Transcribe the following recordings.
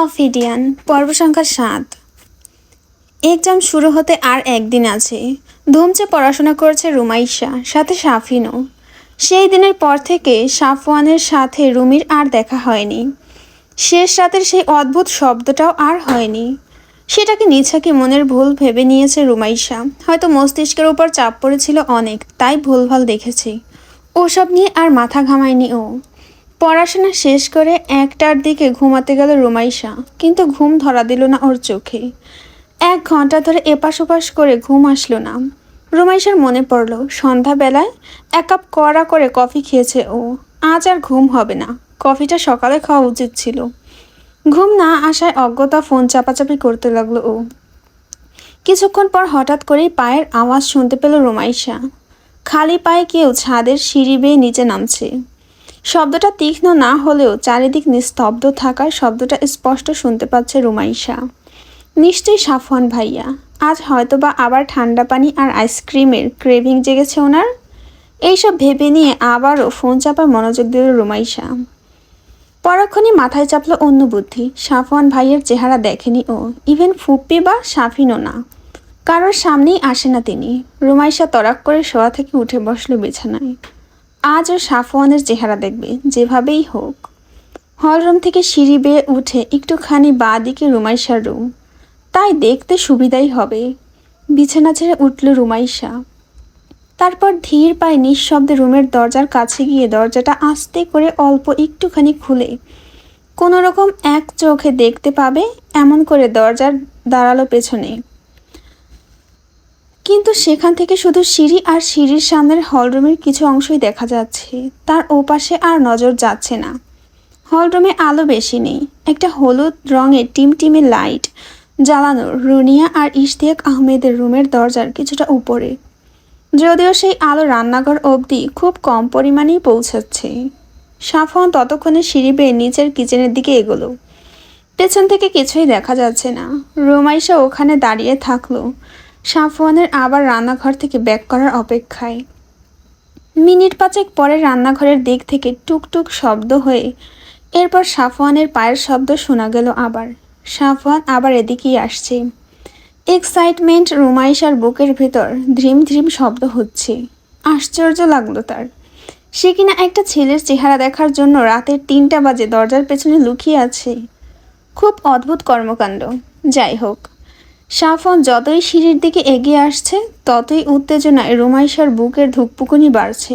অফিডিয়ান পর্ব সংখ্যা ৭। এক্সাম শুরু হতে আর একদিন আছে। ধুমচে পড়াশোনা করছে রুমাইশা, সাথে সাফিনও। সেই দিনের পর থেকে সাফওয়ানের সাথে রুমির আর দেখা হয়নি। শেষ রাতের সেই অদ্ভুত শব্দটাও আর হয়নি। সেটাকে নিছাকি মনের ভুল ভেবে নিয়েছে রুমাইশা। হয়তো মস্তিষ্কের উপর চাপ পড়েছিল অনেক, তাই ভুলভাল দেখেছি। ওসব নিয়ে আর মাথা ঘামায়নি ও। পড়াশোনা শেষ করে ১টার দিকে ঘুমাতে গেল রুমাইশা, কিন্তু ঘুম ধরা দিল না ওর চোখে। ১ ঘন্টা ধরে এপাশ ওপাশ করে ঘুম আসলো না। রুমাইশার মনে পড়ল সন্ধ্যাবেলায় ১ কাপ কড়া করে কফি খেয়েছে ও। আজ আর ঘুম হবে না, কফিটা সকালে খাওয়া উচিত ছিল। ঘুম না আসায় অজ্ঞতা ফোন চাপাচাপি করতে লাগলো ও। কিছুক্ষণ পর হঠাৎ করেই পায়ের আওয়াজ শুনতে পেল রুমাইশা। খালি পায়ে কেউ ছাদের সিঁড়ি বেয়ে নিচে নামছে। শব্দটা তীক্ষ্ণ না হলেও চারিদিক নিস্তব্ধ থাকায় শব্দটা স্পষ্ট শুনতে পাচ্ছে রুমাইশা। নিশ্চয়ই সাফওয়ান ভাইয়া। আজ হয়তোবা আবার ঠান্ডা পানি আর আইসক্রিমের ক্রেভিং জেগেছে ওনার। এইসব ভেবে নিয়ে আবারও ফোন চাপার মনোযোগ দিল রুমাইশা। পরক্ষণই মাথায় চাপল অন্য বুদ্ধি। সাফওয়ান ভাইয়ের চেহারা দেখেনি ও, ইভেন ফুপ্পি বা সাফিনও না। কারোর সামনেই আসে না তিনি। রুমাইশা তড়াক করে শোয়া থেকে উঠে বসল বিছানায়। আজ ও সাফওয়ানের চেহারা দেখবে, যেভাবেই হোক। হলরুম থেকে সিঁড়ি বেয়ে উঠে একটুখানি বাঁ দিকে রুমাইশার রুম, তাই দেখতে সুবিধাই হবে। বিছানা ছেড়ে উঠল রুমাইশা। তারপর ধীর পায়ে নিঃশব্দে রুমের দরজার কাছে গিয়ে দরজাটা আস্তে করে অল্প একটুখানি খুলে কোনো রকম এক চোখে দেখতে পাবে এমন করে দরজার দাঁড়ালো পেছনে। কিন্তু সেখান থেকে শুধু সিঁড়ি আর সিঁড়ির সামনের হলরুমের কিছু অংশই দেখা যাচ্ছে। তার ওপাশে আর নজর যাচ্ছে না। হলরুমে আলো বেশি নেই। একটা হলুদ রঙের টিমটিমে লাইট জ্বালানো রুনিয়া আর ইশতিয়াক আহমেদের রুমের দরজার কিছুটা উপরে, যদিও সেই আলো রান্নাঘর অবধি খুব কম পরিমাণেই পৌঁছাচ্ছে। সাফওয়ান ততক্ষণে সিঁড়ি বেয়ে নিচের কিচেনের দিকে এগোলো। পেছন থেকে কিছুই দেখা যাচ্ছে না। রুমাইশা ওখানে দাঁড়িয়ে থাকলো, সাফওয়ানের আবার রান্নাঘর থেকে ব্যাক করার অপেক্ষায়। মিনিট ৫ পরে রান্নাঘরের দিক থেকে টুকটুক শব্দ হয়ে এরপর সাফওয়ানের পায়ের শব্দ শোনা গেল আবার। সাফওয়ান আবার এদিকেই আসছে। এক্সাইটমেন্ট রুমাইশার বুকের ভেতর ধ্রিম ধ্রিম শব্দ হচ্ছে। আশ্চর্য লাগলো তার। সে কিনা একটা ছেলের চেহারা দেখার জন্য রাতের ৩টা বাজে দরজার পেছনে লুকিয়ে আছে। খুব অদ্ভুত কর্মকাণ্ড। যাই হোক, সাফওয়ান যতই সিঁড়ির দিকে এগিয়ে আসছে ততই উত্তেজনায় রুমাইশার বুকের ধুকপুকুনি বাড়ছে।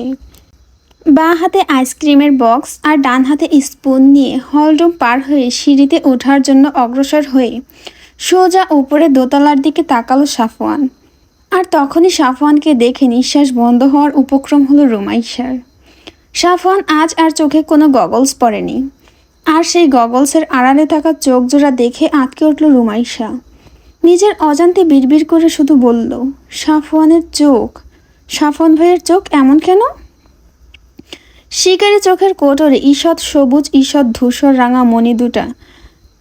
বাঁ হাতে আইসক্রিমের বক্স আর ডান হাতে স্পুন নিয়ে হলরুম পার হয়ে সিঁড়িতে ওঠার জন্য অগ্রসর হয়ে সোজা উপরে দোতলার দিকে তাকালো সাফওয়ান। আর তখনই সাফওয়ানকে দেখে নিঃশ্বাস বন্ধ হওয়ার উপক্রম হলো রুমাইশার। সাফওয়ান আজ আর চোখে কোনো গগলস পরেনি। আর সেই গগলসের আড়ালে থাকা চোখ জোড়া দেখে আঁতকে উঠল রুমাইশা। নিজের অজান্তে বিড়বিড় করে শুধু বলল, সাফওয়ানের চোখ, সাফওয়ান ভাইয়ের চোখ এমন কেন? শিকারি চোখের কোটরে ঈষৎ সবুজ ঈষৎ ধূসর রাঙা মণি দুটা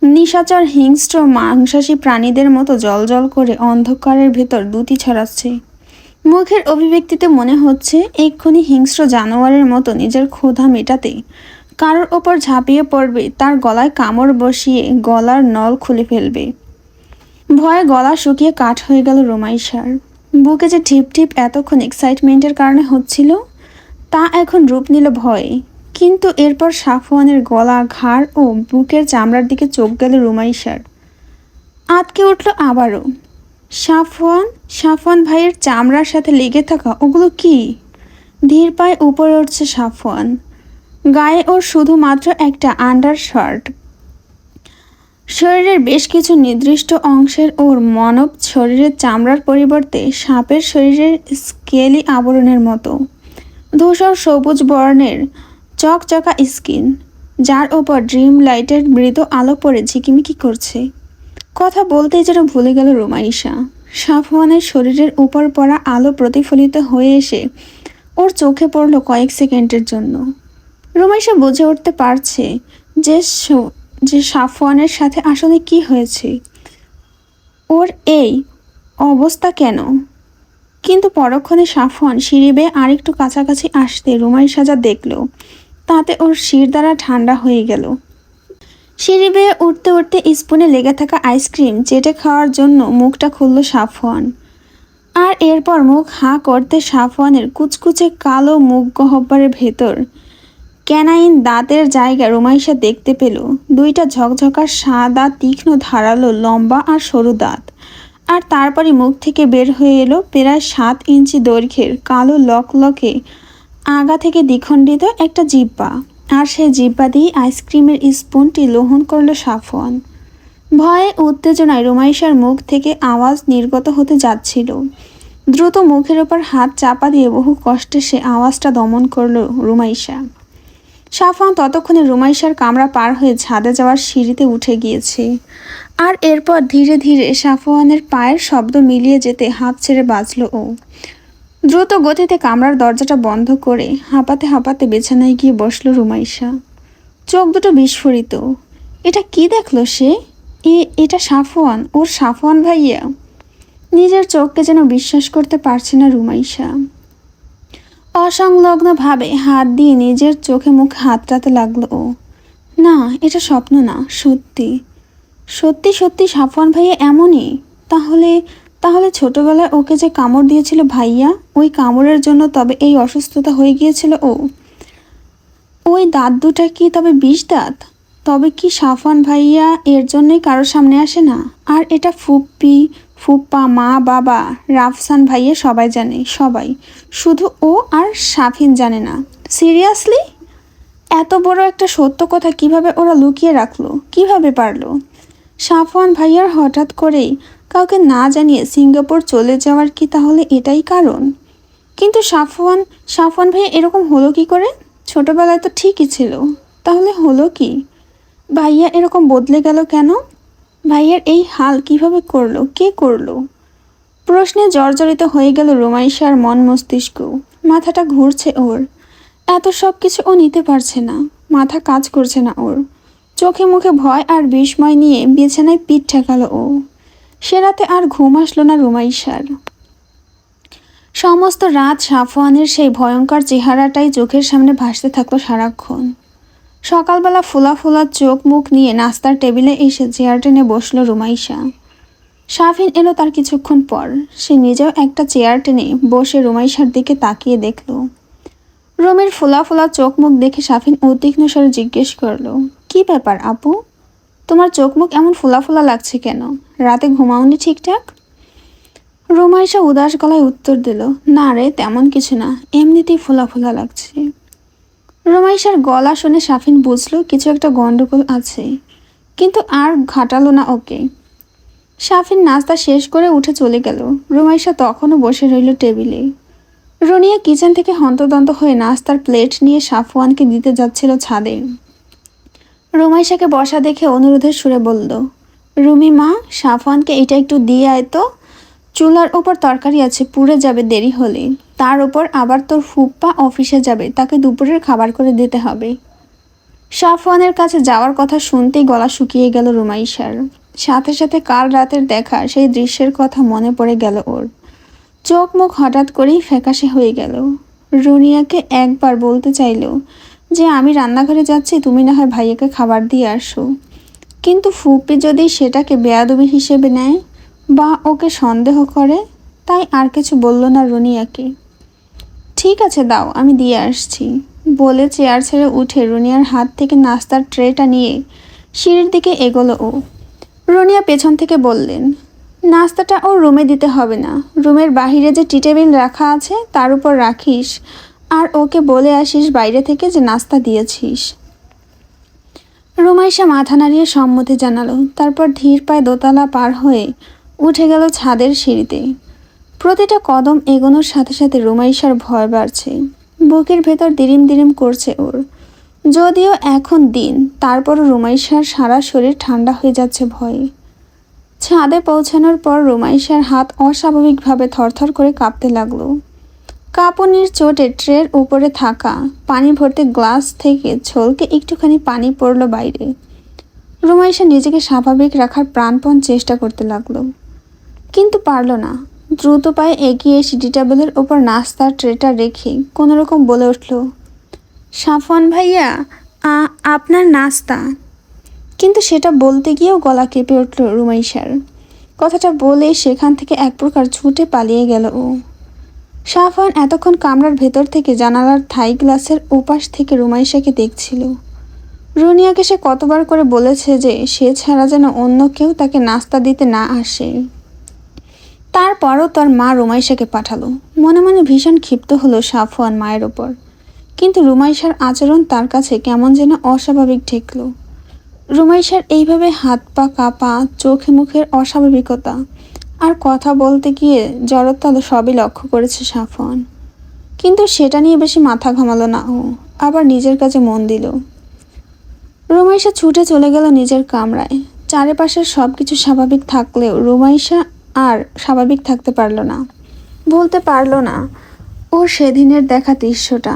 নিশাচর হিংস্র মাংসাশী প্রাণীদের মতো জলজল করে অন্ধকারের ভেতর দুটি ছড়াচ্ছে। মুখের অভিব্যক্তিতে মনে হচ্ছে এক্ষুনি হিংস্র জানোয়ারের মতো নিজের ক্ষুধা মেটাতে কারোর ওপর ঝাঁপিয়ে পড়বে, তার গলায় কামড় বসিয়ে গলার নল খুলে ফেলবে। ভয়ে গলা শুকিয়ে কাঠ হয়ে গেল রুমাইশার। বুকে যে ঠিপ ঠিপ এতক্ষণ এক্সাইটমেন্টের কারণে হচ্ছিল, তা এখন রূপ নিল ভয়ে। কিন্তু এরপর সাফওয়ানের গলা, ঘাড় ও বুকের চামড়ার দিকে চোখ গেল রুমাইশার। আঁতকে উঠল আবারও। সাফওয়ান ভাইয়ের চামড়ার সাথে লেগে থাকা ওগুলো কি? ধীর পায়ে উপরে উঠছে সাফওয়ান। গায়ে ওর শুধুমাত্র একটা আন্ডার শার্ট। শরীরের বেশ কিছু নির্দিষ্ট অংশের ওর মানব শরীরের চামড়ার পরিবর্তে সাপের শরীরের স্কেলি আবরণের মতো ধূসর সবুজ বর্ণের চকচকা স্কিন, যার ওপর ড্রিম লাইটের মৃদু আলো পড়ে ঝিকিমিকি করছে। কথা বলতেই যেন ভুলে গেল রুমাইশা। সাফওয়ানের শরীরের উপর পড়া আলো প্রতিফলিত হয়ে এসে ওর চোখে পড়ল কয়েক সেকেন্ডের জন্য। রুমাইশা বুঝে উঠতে পারছে যে সাফওয়ানের সাথে আসলে কি হয়েছে, ওর এই অবস্থা কেন। কিন্তু পরক্ষণে সাফওয়ান সিঁড়ি বেয়ে আরেকটু কাছাকাছি আসতে রুমাইশা যা দেখল তাতে ওর শিরদাঁড়া ঠান্ডা হয়ে গেল। সিঁড়ি বেয়ে উঠতে উঠতে স্পুনে লেগে থাকা আইসক্রিম চেটে খাওয়ার জন্য মুখটা খুলল সাফওয়ান। আর এরপর মুখ হাঁ করতে সাফওয়ানের কুচকুচে কালো মুখ গহ্বরের ভেতর ক্যানাইন দাঁতের জায়গা রুমাইশা দেখতে পেল। দুইটা ঝকঝকা সাদা তীক্ষ্ণ ধারালো লম্বা আর সরু দাঁত। আর তারপরে মুখ থেকে বের হয়ে এলো প্রায় 7 ইঞ্চি দৈর্ঘ্যের কালো লকলকে আগা থেকে দ্বিখণ্ডিত একটা জিহ্বা। আর সেই জিহ্বা দিয়ে আইসক্রিমের স্পুনটি লোহন করল সাফওয়ান। ভয়ে উত্তেজনায় রুমাইশার মুখ থেকে আওয়াজ নির্গত হতে যাচ্ছিল। দ্রুত মুখের ওপর হাত চাপা দিয়ে বহু কষ্টে সে আওয়াজটা দমন করল রুমাইশা। সাফওয়ান ততক্ষণে রুমাইশার কামরা পার হয়ে ছাদে যাওয়ার সিঁড়িতে উঠে গিয়েছে। আর এরপর ধীরে ধীরে সাফওয়ানের পায়ের শব্দ মিলিয়ে যেতে হাঁপ ছেড়ে বাঁচল ও। দ্রুত গতিতে কামরার দরজাটা বন্ধ করে হাঁপাতে হাঁপাতে বিছানায় গিয়ে বসল রুমাইশা। চোখ দুটো বিস্ফোরিত। এটা কি দেখলো সে? এটা সাফওয়ান, ওর সাফওয়ান ভাইয়া। নিজের চোখকে যেন বিশ্বাস করতে পারছে না রুমাইশা। অসংলগ্নভাবে হাত দিয়ে নিজের চোখে মুখে হাতড়াতে লাগলো ও। না, এটা স্বপ্ন না, সত্যি সত্যি সত্যি সাফওয়ান ভাইয়া এমনই। তাহলে তাহলে ছোটবেলায় ওকে যে কামড় দিয়েছিল ভাইয়া, ওই কামড়ের জন্য তবে এই অসুস্থতা হয়ে গিয়েছিল ও। ওই দাঁত দুটা কি তবে বিষ দাঁত? তবে কি সাফওয়ান ভাইয়া এর জন্যই কারোর সামনে আসে না? আর এটা ফুপ্পি, ফুপ্পা, মা, বাবা, রাফসান ভাইয়া সবাই জানে, সবাই। শুধু ও আর সাফিন জানে না। সিরিয়াসলি? এত বড় একটা সত্য কথা কিভাবে ওরা লুকিয়ে রাখলো? কিভাবে পারলো? সাফওয়ান ভাইয়ার হঠাৎ করেই কাউকে না জানিয়ে সিঙ্গাপুর চলে যাওয়ার কি তাহলে এটাই কারণ? কিন্তু সাফওয়ান ভাইয়া এরকম হলো কি করে? ছোটবেলায় তো ঠিকই ছিল, তাহলে হলো কি? ভাইয়া এরকম বদলে গেল কেন? ভাইয়ার এই হাল কিভাবে করলো? কে করলো? প্রশ্নে জর্জরিত হয়ে গেল রুমাইশার মন মস্তিষ্ক। মাথাটা ঘুরছে ওর। এত সব কিছু ও নিতে পারছে না, মাথা কাজ করছে না ওর। চোখে মুখে ভয় আর বিস্ময় নিয়ে বিছানায় পিঠ ঠেকালো ও। সে রাতে আর ঘুম আসলো না রুমাইশার। সমস্ত রাত সাফওয়ানের সেই ভয়ঙ্কর চেহারাটাই চোখের সামনে ভাসতে থাকলো সারাক্ষণ। সকালবেলা ফোলা ফোলা চোখ মুখ নিয়ে নাস্তার টেবিলে এসে চেয়ার টেনে বসলো রুমাইশা। সাফিন এলো তার কিছুক্ষণ পর। সে নিজেও একটা চেয়ার টেনে বসে রুমাইশার দিকে তাকিয়ে দেখল। রুমের ফোলা ফোলা চোখ মুখ দেখে সাফিন উদ্বিগ্ন স্বরে জিজ্ঞেস করলো, কি ব্যাপার আপু? তোমার চোখ মুখ এমন ফোলা ফোলা লাগছে কেন? রাতে ঘুমাওনি ঠিকঠাক? রুমাইশা উদাস গলায় উত্তর দিল, না রে, তেমন কিছু না, এমনিতেই ফোলা ফোলা লাগছে। রুমাইশার গলা শুনে সাফিন বুঝলো কিছু একটা গন্ডগোল আছে, কিন্তু আর ঘাটালো না ওকে। সাফিন নাস্তা শেষ করে উঠে চলে গেল। রুমাইশা তখনও বসে রইল টেবিলে। রনিয়া কিচেন থেকে হন্তদন্ত হয়ে নাস্তার প্লেট নিয়ে সাফওয়ানকে দিতে যাচ্ছিল ছাদে। রুমাইশাকে বসা দেখে অনুরোধের সুরে বলল, রুমি মা, সাফওয়ানকে এটা একটু দিয়ে আয় তো। চুলার ওপর তরকারি আছে, পুড়ে যাবে দেরি হলে। তার ওপর আবার তোর ফুপ্পা অফিসে যাবে, তাকে দুপুরের খাবার করে দিতে হবে। সাফওয়ানের কাছে যাওয়ার কথা শুনতেই গলা শুকিয়ে গেল রুমাইশার। সাথে সাথে কাল রাতের দেখা সেই দৃশ্যের কথা মনে পড়ে গেল ওর। চোখ মুখ হঠাৎ করেই ফ্যাকাশে হয়ে গেল। রুনিয়াকে একবার বলতে চাইল যে আমি রান্নাঘরে যাচ্ছি, তুমি না হয় ভাইয়াকে খাবার দিয়ে আসো। কিন্তু ফুপ্পি যদি সেটাকে বেয়াদবি হিসেবে নেয় বা ওকে সন্দেহ করে, তাই আর কিছু বলল না রুনিয়াকে। ঠিক আছে দাও, আমি দিয়ে আসছি বলে চেয়ার ছেড়ে উঠে রুনিয়ার হাত থেকে নাস্তার ট্রেটা নিয়ে সিঁড়ির দিকে এগোলো ও। রুনিয়া পেছন থেকে বললেন, নাস্তাটা ওর রুমে দিতে হবে না, রুমের বাহিরে যে টি টেবিল রাখা আছে তার উপর রাখিস, আর ওকে বলে আসিস বাইরে থেকে যে নাস্তা দিয়েছিস। রুমাইশা মাথা নাড়িয়ে সম্মতি জানালো। তারপর ধীর পায়ে দোতলা পার হয়ে উঠে গেল ছাদের সিঁড়িতে। প্রতিটা কদম এগোনোর সাথে সাথে রুমাইশার ভয় বাড়ছে। বুকের ভেতর দিরিম দিরিম করছে ওর। যদিও এখন দিন, তারপরও রুমাইশার সারা শরীর ঠান্ডা হয়ে যাচ্ছে ভয়ে। ছাদে পৌঁছানোর পর রুমাইশার হাত অস্বাভাবিকভাবে থরথর করে কাঁপতে লাগলো। কাঁপুনির চোটে ট্রের উপরে থাকা পানি ভর্তি গ্লাস থেকে ছলকে একটুখানি পানি পড়ল বাইরে। রুমাইশা নিজেকে স্বাভাবিক রাখার প্রাণপণ চেষ্টা করতে লাগলো, কিন্তু পারল না। দ্রুত পায়ে এগিয়ে এসে টি টেবিলের ওপর নাস্তার ট্রেটা রেখে কোনোরকম বলে উঠল, সাফওয়ান ভাইয়া, আপনার নাস্তা। কিন্তু সেটা বলতে গিয়েও গলা কেঁপে উঠল রুমাইশার। কথাটা বলে সেখান থেকে এক প্রকার ছুটে পালিয়ে গেল ও। সাফওয়ান এতক্ষণ কামরার ভেতর থেকে জানালার থাই গ্লাসের ওপাশ থেকে রুমাইশাকে দেখছিল। রুনিয়াকে সে কতবার করে বলেছে যে সে ছাড়া যেন অন্য কেউ তাকে নাস্তা দিতে না আসে। তারপরও তার মা রুমাইশাকে পাঠালো। মনে মনে ভীষণ ক্ষিপ্ত হলো সাফওয়ান মায়ের ওপর। কিন্তু রুমাইশার আচরণ তার কাছে কেমন যেন অস্বাভাবিক ঠেকল। রুমাইশার এইভাবে হাত পা কাঁপা, চোখে মুখের অস্বাভাবিকতা আর কথা বলতে গিয়ে জড়তা সবই লক্ষ্য করেছে সাফওয়ান। কিন্তু সেটা নিয়ে বেশি মাথা ঘামালো না ও, আবার নিজের কাজে মন দিল। রুমাইশা ছুটে চলে গেল নিজের কামরায়। চারিপাশের সব কিছু স্বাভাবিক থাকলেও রুমাইশা আর স্বাভাবিক থাকতে পারল না, বলতে পারল না ওর সেদিনের দেখা দৃশ্যটা।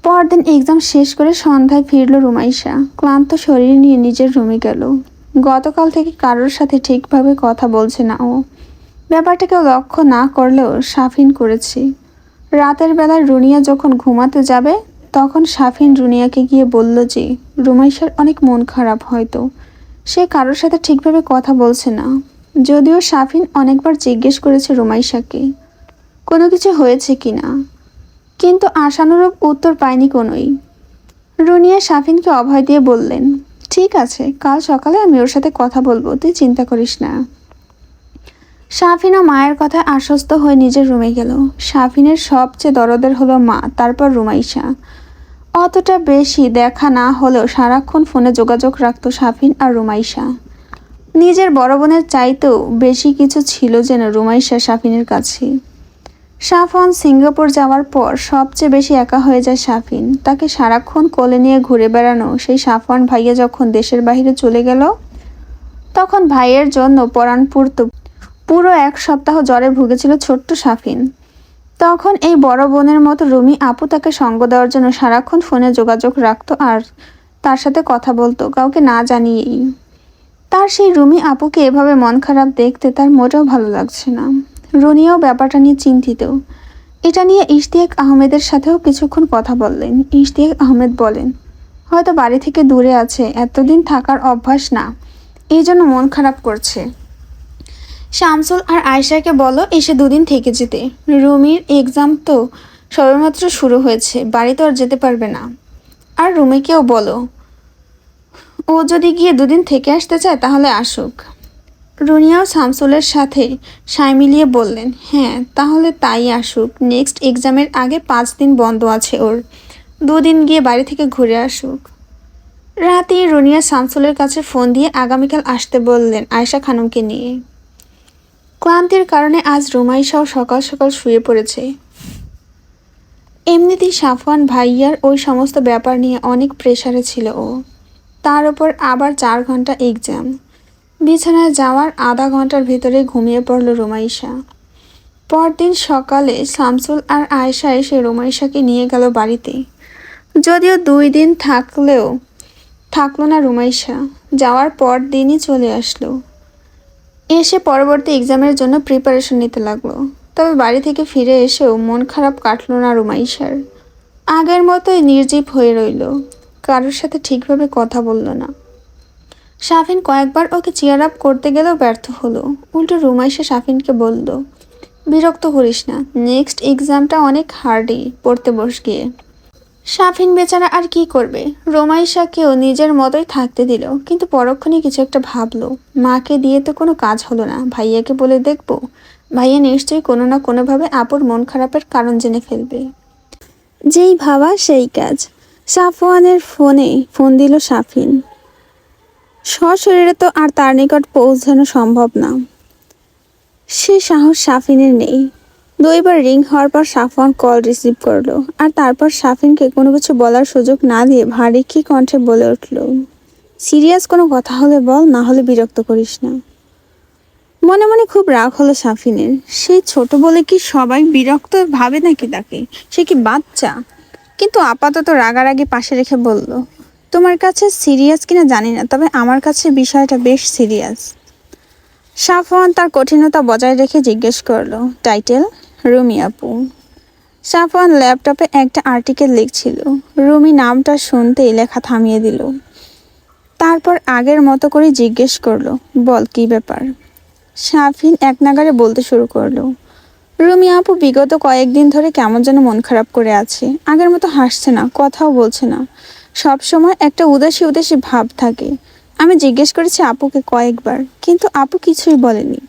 পরদিন এক্সাম শেষ করে সন্ধ্যায় ফিরল রুমাইশা। ক্লান্ত শরীর নিয়ে নিজের রুমে গেল। গতকাল থেকে কারোর সাথে ঠিকভাবে কথা বলছে না ও। ব্যাপারটাকে লক্ষ্য না করলেও সাফিন করেছে। রাতের বেলায় রুনিয়া যখন ঘুমাতে যাবে তখন সাফিন রুনিয়াকে গিয়ে বলল যে রুমাইশার অনেক মন খারাপ, হয়তো সে কারোর সাথে ঠিকভাবে কথা বলছে না। যদিও সাফিন অনেকবার জিজ্ঞেস করেছে রুমাইশাকে কোনো কিছু হয়েছে কিনা, কিন্তু আশানুরূপ উত্তর পায়নি কোনোই। রুনিয়া সাফিনকে অভয় দিয়ে বললেন, ঠিক আছে, কাল সকালে আমি ওর সাথে কথা বলবো, তুই চিন্তা করিস না। সাফিনও মায়ের কথায় আশ্বস্ত হয়ে নিজের রুমে গেল। সাফিনের সবচেয়ে দরদের হলো মা, তারপর রুমাইশা। অতটা বেশি দেখা না হলেও সারাক্ষণ ফোনে যোগাযোগ রাখতো সাফিন আর রুমাইশা। নিজের বড় বোনের চাইতেও বেশি কিছু ছিল যেন রুমাইশা সাফিনের কাছে। সাফওয়ান সিঙ্গাপুর যাওয়ার পর সবচেয়ে বেশি একা হয়ে যায় সাফিন। তাকে সারাক্ষণ কোলে নিয়ে ঘুরে বেড়ানো সেই সাফওয়ান ভাইয়া যখন দেশের বাইরে চলে গেল তখন ভাইয়ের জন্য পরাণ পুরতো। পুরো এক সপ্তাহ জ্বরে ভুগেছিল ছোট্ট সাফিন। তখন এই বড় বোনের মতো রুমি আপু তাকে সঙ্গ দেওয়ার জন্য সারাক্ষণ ফোনে যোগাযোগ রাখতো আর তার সাথে কথা বলতো কাউকে না জানিয়েই। তার সেই রুমি আপুকে এভাবে মন খারাপ দেখতে তার মোটেও ভালো লাগছে না। রুনিয়াও ব্যাপারটা নিয়ে চিন্তিত। এটা নিয়ে ইশতিয়াক আহমেদের সাথেও কিছুক্ষণ কথা বললেন। ইশতিয়াক আহমেদ বলেন, হয়তো বাড়ি থেকে দূরে আছে, এতদিন থাকার অভ্যাস না, এই জন্য মন খারাপ করছে। শামসুল আর আয়েশাকে বলো এসে দুদিন থেকে যেতে। রুমির এক্সাম তো সবেমাত্র শুরু হয়েছে, বাড়িতে আর যেতে পারবে না। আর রুমিকেও বলো ও যদি গিয়ে দুদিন থেকে আসতে চায় তাহলে আসুক। রুনিয়াও শামসুলের সাথে সায় মিলিয়ে বললেন, হ্যাঁ তাহলে তাই আসুক। নেক্সট এক্সামের আগে 5 দিন বন্ধ আছে ওর, 2 দিন গিয়ে বাড়ি থেকে ঘুরে আসুক। রাতে রুনিয়া শামসুলের কাছে ফোন দিয়ে আগামীকাল আসতে বললেন আয়েশা খানমকে নিয়ে। ক্লান্তির কারণে আজ রুমাইশাও সকাল সকাল শুয়ে পড়েছে। এমনিতেই সাফওয়ান ভাইয়ার ওই সমস্ত ব্যাপার নিয়ে অনেক প্রেসারে ছিল ও, তার উপর আবার 4 ঘন্টা এক্সাম। বিছানায় যাওয়ার আধা ঘন্টার ভেতরে ঘুমিয়ে পড়ল রুমাইশা। পরদিন সকালে শামসুল আর আয়েশা এসে রুমাইশাকে নিয়ে গেল বাড়িতে। যদিও 2 দিন থাকলো না রুমাইশা, যাওয়ার পর দিনই চলে আসলো। এসে পরবর্তী এক্সামের জন্য প্রিপারেশন নিতে লাগলো। তবে বাড়ি থেকে ফিরে এসেও মন খারাপ কাটলো না রুমাইশার। আগের মতোই নির্জীব হয়ে রইল, কারোর সাথে ঠিকভাবে কথা বলল না। সাফিন কয়েকবার ওকে চিয়ার আপ করতে গেলেও ব্যর্থ হলো। উল্টো রুমাইশা সাফিনকে বলল, বিরক্ত করিস না, নেক্সট এক্সামটা অনেক হার্ডই, পড়তে বস গিয়ে। সাফিন বেচারা আর কি করবে, রুমাইশাকেও নিজের মতোই থাকতে দিল। কিন্তু পরক্ষণে কিছু একটা ভাবলো, মাকে দিয়ে তো কোনো কাজ হলো না, ভাইয়াকে বলে দেখবো। ভাইয়া নিশ্চয়ই কোনো না কোনোভাবে আপুর মন খারাপের কারণ জেনে ফেলবে। যেই ভাবা সেই কাজ। সাফওয়ানের ফোন দিল সাফিন। সশরীরে তো আর তার নিকট পৌঁছানো সম্ভব না, সে সাহস সাফিনের নেই। 2 বার রিং হওয়ার পর সাফওয়ান কল রিসিভ করলো আর তারপর সাফিনকে কোনো কিছু বলার সুযোগ না দিয়ে ভারী কি কণ্ঠে বলে উঠল, সিরিয়াস কোনো কথা হলে বল, না হলে বিরক্ত করিস না। মনে মনে খুব রাগ হলো সাফিনের। সেই ছোট বলে কি সবাই বিরক্ত ভাবে নাকি তাকে, সে কি বাচ্চা? কিন্তু আপাতত রাগারাগি পাশে রেখে বলল, তোমার কাছে সিরিয়াস কিনা জানি না, তবে আমার কাছে বিষয়টা বেশ সিরিয়াস। সাফওয়ান তার কঠিনতা বজায় রেখে জিজ্ঞেস করলো, টাইটেল? রুমি আপু। সাফওয়ান ল্যাপটপে একটা আর্টিকেল লিখছিল। রুমি নামটা শুনতেই লেখা থামিয়ে দিল। তারপর আগের মতো করে জিজ্ঞেস করলো, বল কী ব্যাপার। শাফিন এক নাগাড়ে বলতে শুরু করলো, রুমি আপু বিগত কয়েকদিন ধরে কেমন যেন মন খারাপ করে আছে। আগের মতো হাসছে না, কথাও বলছে না, সব সময় একটা উদাসী উদাসী ভাব থাকে। আমি জিজ্ঞেস করেছি আপুকে কয়েকবার, কিন্তু আপু কিছুই বলেনি।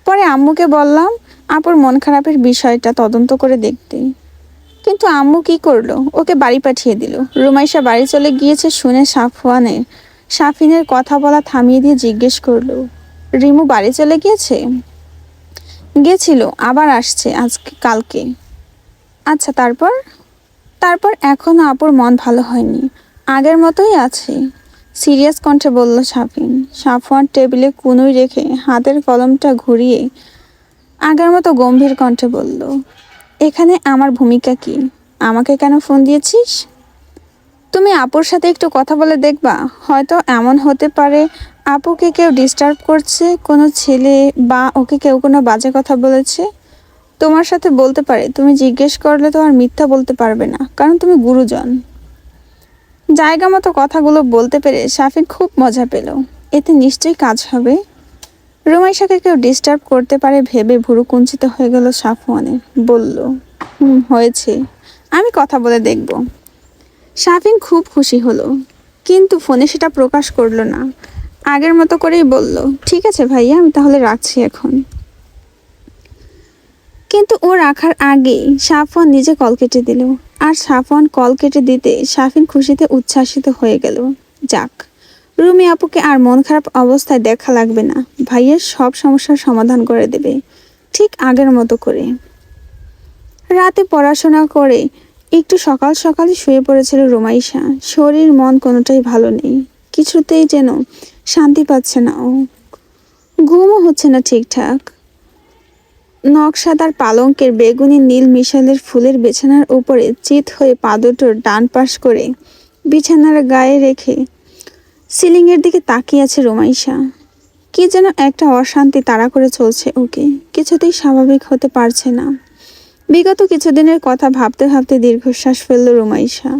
পরে আম্মুকে বললাম আপুর মন খারাপের বিষয়টা তদন্ত করে দেখতে, কিন্তু আম্মু কি করলো, ওকে বাড়ি পাঠিয়ে দিল। রুমাইশা বাড়ি চলে গিয়েছে শুনে শাফিনের কথা বলা থামিয়ে দিয়ে জিজ্ঞেস করলো, রিমু বাড়ি চলে গিয়েছে? গেছিল, আবার আসছে আজকে কালকে। আচ্ছা, তারপর? তারপর এখনো আপুর মন ভালো হয়নি, আগের মতোই আছে, সিরিয়াস কণ্ঠে বলল শাফিন। সাফওয়ান টেবিলে কুনুই রেখে হাতের কলমটা ঘুরিয়ে আগের মতো গম্ভীর কণ্ঠে বলল, এখানে আমার ভূমিকা কি? আমাকে কেন ফোন দিয়েছিস? তুমি আপুর সাথে একটু কথা বলে দেখবা, হয়তো এমন হতে পারে আপুকে কেউ ডিস্টার্ব করছে, কোনো ছেলে বা ওকে কেউ কোনো বাজে কথা বলেছে। তোমার সাথে বলতে পারে, তুমি জিজ্ঞেস করলে তো আর মিথ্যা বলতে পারবে না, কারণ তুমি গুরুজন। জায়গা মতো কথাগুলো বলতে পেরে শাফিন খুব মজা পেল, এতে নিশ্চয়ই কাজ হবে। রুমাইশাকে কেউ ডিস্টার্ব করতে পারে ভেবে ভুরু কুঞ্চিত হয়ে গেল সাফওয়ানের। বলল, হয়েছে, আমি কথা বলে দেখব। শাফিন খুব খুশি হলো, কিন্তু ফোনে সেটা প্রকাশ করলো না। আগের মতো করেই বলল, ঠিক আছে ভাইয়া, আমি তাহলে রাখছি এখন। কিন্তু ও রাখার আগেই সাফওয়ান নিজে কল কেটে দিল। আর সাফওয়ান কল কেটে দিতে শাফিন খুশিতে উচ্ছ্বাসিত হয়ে গেল। যাক, রুমি আপুকে আর মন খারাপ অবস্থায় দেখা লাগবে না, ভাইয়ের সব সমস্যার সমাধান করে দেবে, ঠিক আগের মতো করে। রাতে পড়াশোনা করে একটু সকাল সকালই শুয়ে পড়েছিল রুমাইশা। শরীর মন কোনোটাই ভালো নেই, কিছুতেই যেন শান্তি পাচ্ছে না ও। ঘুমও হচ্ছে না ঠিকঠাক। নকশাদার পালঙ্কের বেগুনি নীল মিশালের ফুলের বিছানার উপরে চিত হয়ে পা দুটোর ডান পাশ করে বিছানার গায়ে রেখে সিলিংয়ের দিকে তাকিয়ে আছে রুমাইশা। কি যেন একটা অশান্তি তাড়া করে চলছে ওকে, কিছুতেই স্বাভাবিক হতে পারছে না। বিগত কিছুদিনের কথা ভাবতে ভাবতে দীর্ঘশ্বাস ফেলল রুমাইশা।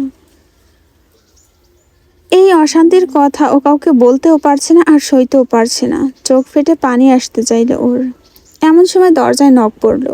এই অশান্তির কথা ও কাউকে বলতেও পারছে না আর সইতেও পারছে না। চোখ ফেটে পানি আসতে চাইল ওর। এমন সময় দরজায় নক পড়ল।